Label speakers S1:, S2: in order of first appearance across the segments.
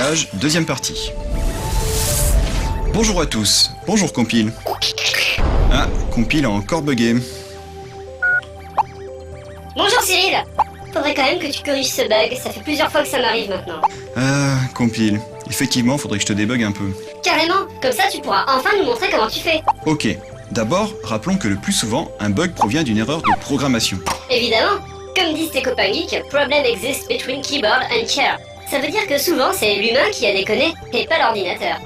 S1: compilage, deuxième partie. Bonjour à tous, bonjour Compile. Ah, Compile a encore bugué.
S2: Bonjour Cyril. Faudrait quand même que tu corriges ce bug, ça fait plusieurs fois que ça m'arrive maintenant.
S1: Ah, Compile, effectivement, faudrait que je te débug un peu.
S2: Carrément, comme ça tu pourras enfin nous montrer comment tu fais.
S1: Ok, d'abord, rappelons que le plus souvent, un bug provient d'une erreur de programmation.
S2: Évidemment, comme disent tes copains geeks, problem exists between keyboard and chair. Ça veut dire que souvent c'est l'humain qui a déconné et pas l'ordinateur.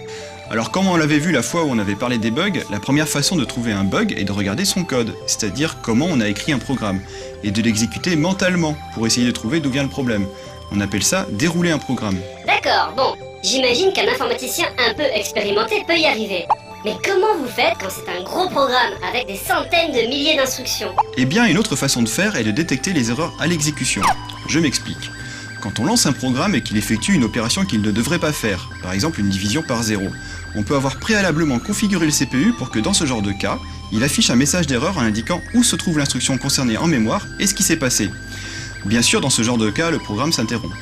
S1: Alors comme on l'avait vu la fois où on avait parlé des bugs, la première façon de trouver un bug est de regarder son code, c'est-à-dire comment on a écrit un programme, et de l'exécuter mentalement pour essayer de trouver d'où vient le problème. On appelle ça dérouler un programme.
S2: D'accord, bon, j'imagine qu'un informaticien un peu expérimenté peut y arriver. Mais comment vous faites quand c'est un gros programme avec des centaines de milliers d'instructions?
S1: Eh bien, une autre façon de faire est de détecter les erreurs à l'exécution. Je m'explique. Quand on lance un programme et qu'il effectue une opération qu'il ne devrait pas faire, par exemple une division par 0, on peut avoir préalablement configuré le CPU pour que dans ce genre de cas, il affiche un message d'erreur en indiquant où se trouve l'instruction concernée en mémoire et ce qui s'est passé. Bien sûr, dans ce genre de cas, le programme s'interrompt.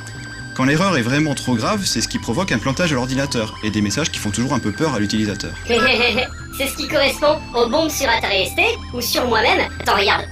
S1: Quand l'erreur est vraiment trop grave, c'est ce qui provoque un plantage à l'ordinateur et des messages qui font toujours un peu peur à l'utilisateur.
S2: C'est ce qui correspond aux bombes sur Atari ST ou sur moi-même. Attends, regarde.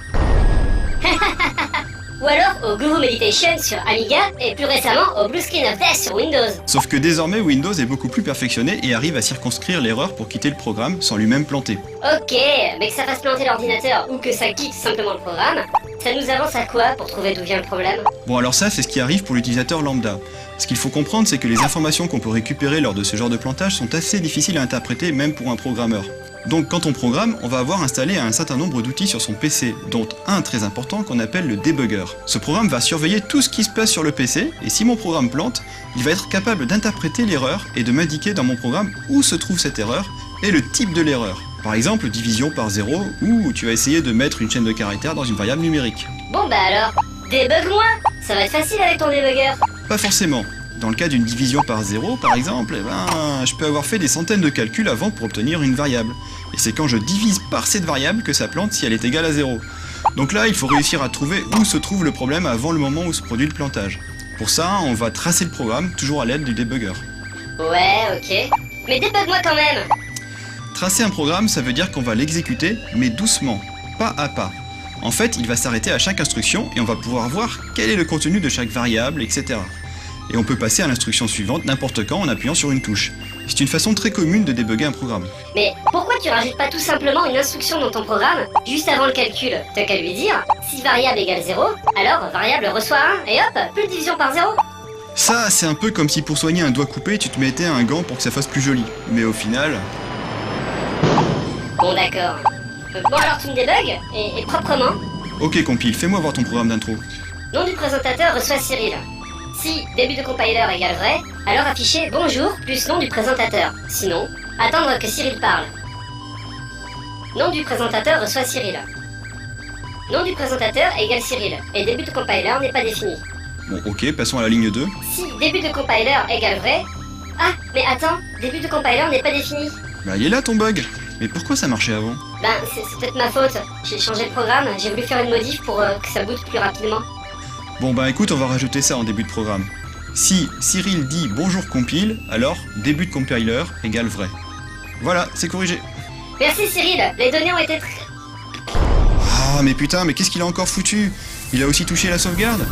S2: Ou alors au Guru Meditation sur Amiga et plus récemment au Blue Screen of Death sur Windows.
S1: Sauf que désormais Windows est beaucoup plus perfectionné et arrive à circonscrire l'erreur pour quitter le programme sans lui-même planter.
S2: Ok, mais que ça fasse planter l'ordinateur ou que ça quitte simplement le programme, ça nous avance à quoi pour trouver d'où vient le problème?
S1: Bon alors ça c'est ce qui arrive pour l'utilisateur lambda. Ce qu'il faut comprendre c'est que les informations qu'on peut récupérer lors de ce genre de plantage sont assez difficiles à interpréter même pour un programmeur. Donc quand on programme, on va avoir installé un certain nombre d'outils sur son PC, dont un très important qu'on appelle le debugger. Ce programme va surveiller tout ce qui se passe sur le PC, et si mon programme plante, il va être capable d'interpréter l'erreur et de m'indiquer dans mon programme où se trouve cette erreur et le type de l'erreur. Par exemple, division par 0, ou tu vas essayer de mettre une chaîne de caractères dans une variable numérique.
S2: Bon bah alors, débug-moi. Ça va être facile avec ton debugger.
S1: Pas forcément. Dans le cas d'une division par 0, par exemple, je peux avoir fait des centaines de calculs avant pour obtenir une variable. Et c'est quand je divise par cette variable que ça plante si elle est égale à 0. Donc là, il faut réussir à trouver où se trouve le problème avant le moment où se produit le plantage. Pour ça, on va tracer le programme, toujours à l'aide du debugger.
S2: Ouais, ok. Mais débug-moi quand même.
S1: Tracer un programme, ça veut dire qu'on va l'exécuter, mais doucement, pas à pas. En fait, il va s'arrêter à chaque instruction et on va pouvoir voir quel est le contenu de chaque variable, etc. Et on peut passer à l'instruction suivante n'importe quand en appuyant sur une touche. C'est une façon très commune de débugger un programme.
S2: Mais pourquoi tu rajoutes pas tout simplement une instruction dans ton programme juste avant le calcul? T'as qu'à lui dire, si variable égale 0, alors variable reçoit 1 et hop, plus de division par 0.
S1: Ça, c'est un peu comme si pour soigner un doigt coupé, tu te mettais un gant pour que ça fasse plus joli. Mais au final...
S2: Bon d'accord. Bon alors tu me débugs, et proprement.
S1: Ok Compile, fais-moi voir ton programme d'intro.
S2: Nom du présentateur reçoit Cyril. Si début de compiler égale vrai, alors afficher bonjour plus nom du présentateur. Sinon, attendre que Cyril parle. Nom du présentateur reçoit Cyril. Nom du présentateur égale Cyril, et début de compiler n'est pas défini.
S1: Bon ok, passons à la ligne 2.
S2: Si début de compiler égale vrai... Ah, mais attends, début de compiler n'est pas défini.
S1: Bah il est là ton bug. Mais pourquoi ça marchait avant?
S2: Ben, c'est peut-être ma faute. J'ai changé le programme, j'ai voulu faire une modif pour que ça boot plus rapidement.
S1: Bon bah écoute, on va rajouter ça en début de programme. Si Cyril dit bonjour compile, alors début de compiler égale vrai. Voilà, c'est corrigé.
S2: Merci Cyril, les données ont été
S1: Ah mais putain, mais qu'est-ce qu'il a encore foutu? Il a aussi touché la sauvegarde?